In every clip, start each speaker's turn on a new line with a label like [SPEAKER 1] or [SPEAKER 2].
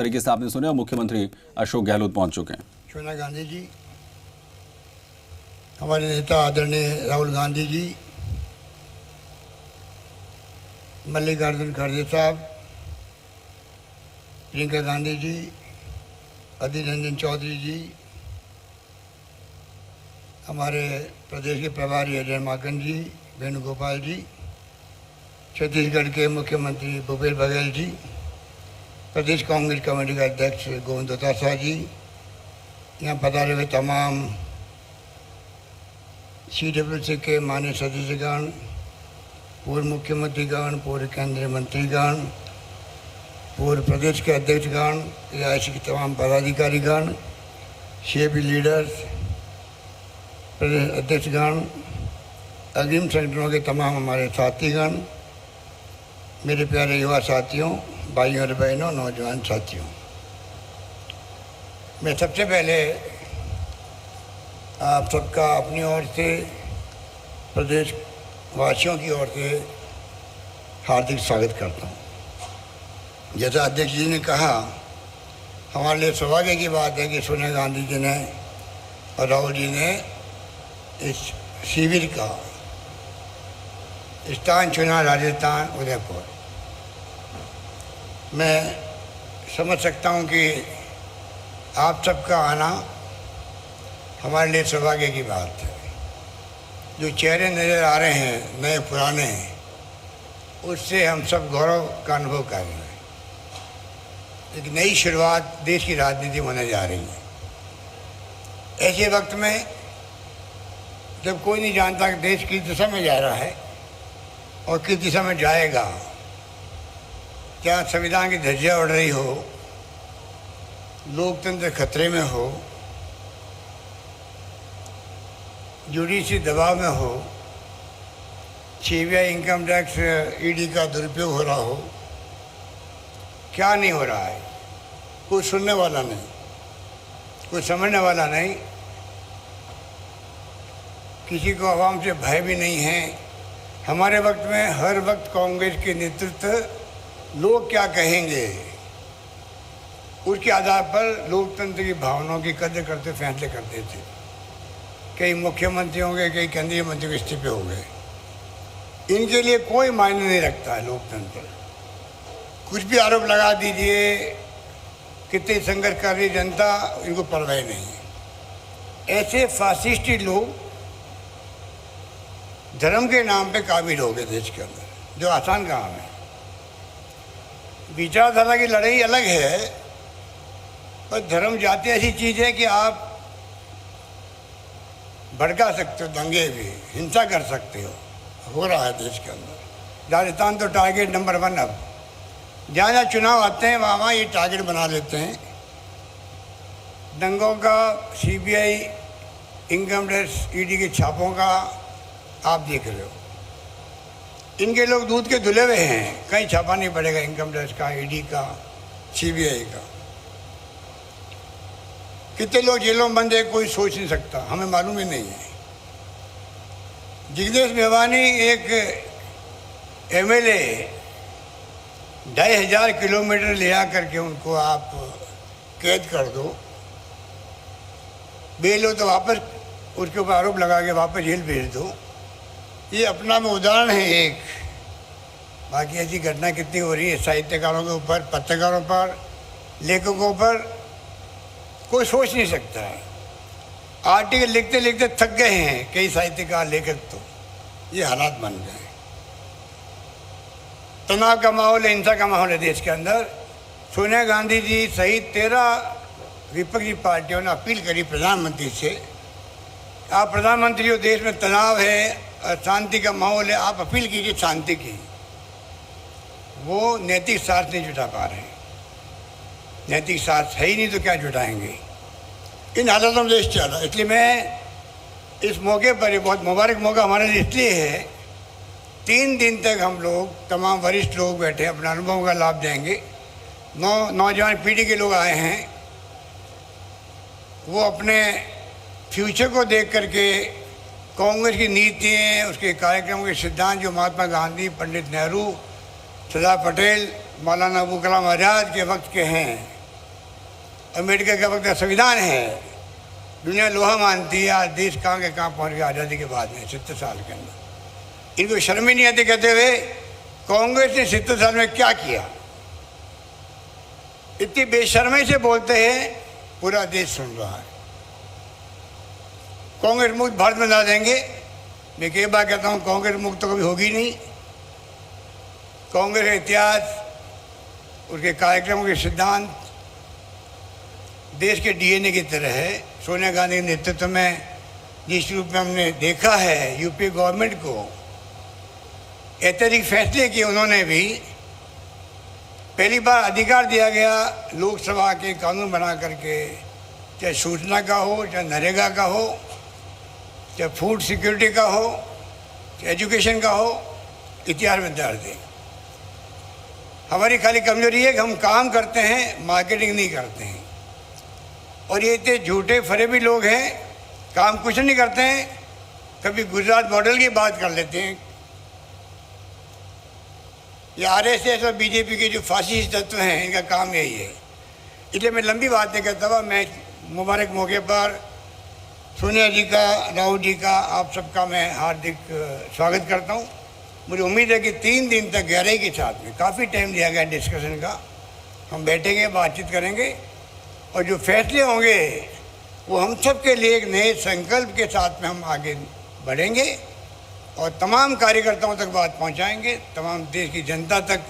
[SPEAKER 1] तरीके से आपने सुना, मुख्यमंत्री अशोक गहलोत पहुंच चुके हैं।
[SPEAKER 2] सोनिया गांधी जी, हमारे नेता आदरणीय राहुल गांधी जी, मल्लिकार्जुन खड़गे साहब, प्रियंका गांधी जी, अधीर रंजन चौधरी जी, हमारे प्रदेश के प्रभारी अजय माकन जी, वेणुगोपाल जी, छत्तीसगढ़ के मुख्यमंत्री भूपेश बघेल जी, प्रदेश कांग्रेस कमेटी का अध्यक्ष गोविंद दत्ता जी, यहाँ पधारे हुए तमाम CWC के माननीय सदस्यगण, पूर्व मुख्यमंत्रीगण, पूर्व केंद्रीय मंत्रीगण, पूर्व प्रदेश के अध्यक्षगण, AIC के तमाम पदाधिकारीगण, CAB लीडर्स, प्रदेश अध्यक्षगण, अग्रिम संगठनों के तमाम हमारे साथीगण, मेरे प्यारे युवा साथियों, भाइयों और बहनों, नौजवान साथियों, मैं सबसे पहले आप सबका अपनी ओर से, प्रदेश वासियों की ओर से हार्दिक स्वागत करता हूँ। जैसा अध्यक्ष जी ने कहा, हमारे लिए सौभाग्य की बात है कि सोनिया गांधी जी ने और राहुल जी ने इस शिविर का स्थान चुना, राजस्थान उदयपुर। मैं समझ सकता हूँ कि आप सबका आना हमारे लिए सौभाग्य की बात है। जो चेहरे नज़र आ रहे हैं नए पुराने, उससे हम सब गौरव का अनुभव कर रहे हैं। एक नई शुरुआत देश की राजनीति होने जा रही है। ऐसे वक्त में जब कोई नहीं जानता कि देश किस दिशा में जा रहा है और किस दिशा में जाएगा, क्या संविधान की धज्जियाँ उड़ रही हो, लोकतंत्र खतरे में हो, जुडिशरी दबाव में हो, CBI इनकम टैक्स ED का दुरुपयोग हो रहा हो, क्या नहीं हो रहा है, कोई सुनने वाला नहीं, कोई समझने वाला नहीं, किसी को आवाम से भय भी नहीं है। हमारे वक्त में हर वक्त कांग्रेस के नेतृत्व लोग क्या कहेंगे, उसके आधार पर लोकतंत्र की भावनाओं की कदर करते फैसले करते थे। कई मुख्यमंत्री होंगे, कई केंद्रीय मंत्री के इस्तीफे हो गए। इनके लिए कोई मायने नहीं रखता है लोकतंत्र। कुछ भी आरोप लगा दीजिए, कितनी संघर्ष कर रही जनता, इनको परवाह नहीं है। ऐसे फासिस्टी लोग धर्म के नाम पे काबिल हो गए देश के अंदर, जो आसान काम है। विचारधारा की लड़ाई अलग है, पर धर्म जाति ऐसी चीज़ है कि आप भड़का सकते हो, दंगे भी, हिंसा कर सकते हो रहा है देश के अंदर। राजस्थान तो टारगेट नंबर 1 अब जहाँ जहाँ चुनाव आते हैं वहाँ वहाँ ये टारगेट बना लेते हैं। दंगों का, CBI इनकम टैक्स ED के छापों का आप देख रहे हो। इनके लोग दूध के धुले हुए हैं, कहीं छापा नहीं पड़ेगा इनकम टैक्स का, ED का, CBI का। कितने लोग जेलों में बंद है, कोई सोच नहीं सकता, हमें मालूम ही नहीं है। जिग्नेश मेवानी एक MLA 2500 किलोमीटर ले आ करके उनको आप कैद कर दो, बेल हो तो वापस उसके ऊपर आरोप लगा के वापस जेल भेज दो। ये अपना में उदाहरण है एक। बाकी ऐसी घटना कितनी हो रही है साहित्यकारों के ऊपर, पत्रकारों पर, लेखकों पर, कोई सोच नहीं सकता है। आर्टिकल लिखते लिखते थक गए हैं कई साहित्यकार, लेखक। तो ये हालात बन गए। तनाव का माहौल है, हिंसा का माहौल है देश के अंदर। सोनिया गांधी जी सहित 13 विपक्षी पार्टियों ने अपील करी प्रधानमंत्री से, आप प्रधानमंत्री हो, देश में तनाव है, शांति का माहौल है, आप अपील कीजिए शांति की। वो नैतिक साथ नहीं जुटा पा रहे। नैतिक साथ है ही नहीं तो क्या जुटाएंगे। इन हालातों में देश चल रहा है। इसलिए मैं इस मौके पर, ये बहुत मुबारक मौका हमारे लिए इसलिए है, 3 दिन तक हम लोग तमाम वरिष्ठ लोग बैठे अपने अनुभव का लाभ देंगे। नौजवान पीढ़ी के लोग आए हैं, वो अपने फ्यूचर को देख करके कांग्रेस की नीतियाँ, उसके कार्यक्रमों के सिद्धांत जो महात्मा गांधी, पंडित नेहरू, सरदार पटेल, मौलाना अबुल कलाम आज़ाद के वक्त के हैं, अमेरिका का वक्त का संविधान है, दुनिया लोहा मानती है। आज देश कहाँ के कहाँ पहुँच गया आज़ादी के बाद में 70 साल के अंदर। इनको शर्म ही नहीं आती कहते हुए कांग्रेस ने 70 साल में क्या किया। इतनी बेशर्मी से बोलते हैं, पूरा देश सुन रहा है। कांग्रेस मुक्त भारत में ला देंगे। मैं कई बार कहता हूँ कांग्रेस मुक्त तो कभी होगी नहीं। कांग्रेस का इतिहास, उसके कार्यक्रमों के सिद्धांत देश के डीएनए की तरह है। सोनिया गांधी के नेतृत्व में जिस रूप में हमने देखा है यूपीए गवर्नमेंट को ऐतिहासिक फैसले किए उन्होंने भी। पहली बार अधिकार दिया गया लोकसभा के कानून बना करके, चाहे सूचना का हो, चाहे नरेगा का हो, चाहे फूड सिक्योरिटी का हो, चाहे एजुकेशन का हो, इतिहास में दर्ज है। हमारी खाली कमजोरी है कि हम काम करते हैं, मार्केटिंग नहीं करते हैं। और ये इतने झूठे फरेबी लोग हैं, काम कुछ नहीं करते हैं। कभी गुजरात मॉडल की बात कर लेते हैं। ये आरएसएस और बीजेपी के जो फासिस्ट तत्व हैं, इनका काम यही है। इसलिए मैं लंबी बात नहीं करता हुआ, मैं मुबारक मौके पर सोनिया जी का, राहुल जी का, आप सबका मैं हार्दिक स्वागत करता हूँ। मुझे उम्मीद है कि 3 दिन तक गहराई के साथ में, काफ़ी टाइम दिया गया डिस्कशन का, हम बैठेंगे, बातचीत करेंगे और जो फैसले होंगे वो हम सब के लिए एक नए संकल्प के साथ में हम आगे बढ़ेंगे और तमाम कार्यकर्ताओं तक बात पहुंचाएंगे, तमाम देश की जनता तक,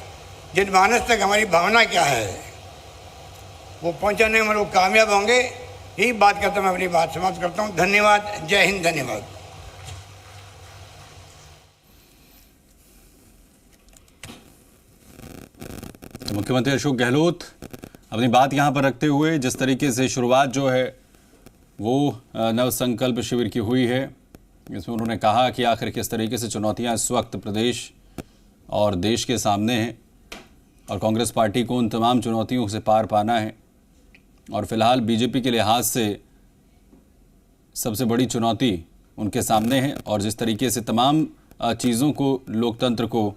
[SPEAKER 2] जनमानस तक हमारी भावना क्या है वो पहुंचाने में हम लोग कामयाब होंगे। यही बात करता मैं अपनी बात समाप्त करता हूं। धन्यवाद। जय हिंद। धन्यवाद।
[SPEAKER 1] तो मुख्यमंत्री अशोक गहलोत अपनी बात यहां पर रखते हुए जिस तरीके से शुरुआत जो है वो नव संकल्प शिविर की हुई है, इसमें उन्होंने कहा कि आखिर किस तरीके से चुनौतियां इस वक्त प्रदेश और देश के सामने हैं और कांग्रेस पार्टी को उन तमाम चुनौतियों से पार पाना है। और फिलहाल बीजेपी के लिहाज से सबसे बड़ी चुनौती उनके सामने है और जिस तरीके से तमाम चीज़ों को, लोकतंत्र को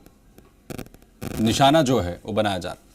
[SPEAKER 1] निशाना जो है वो बनाया जा रहा है।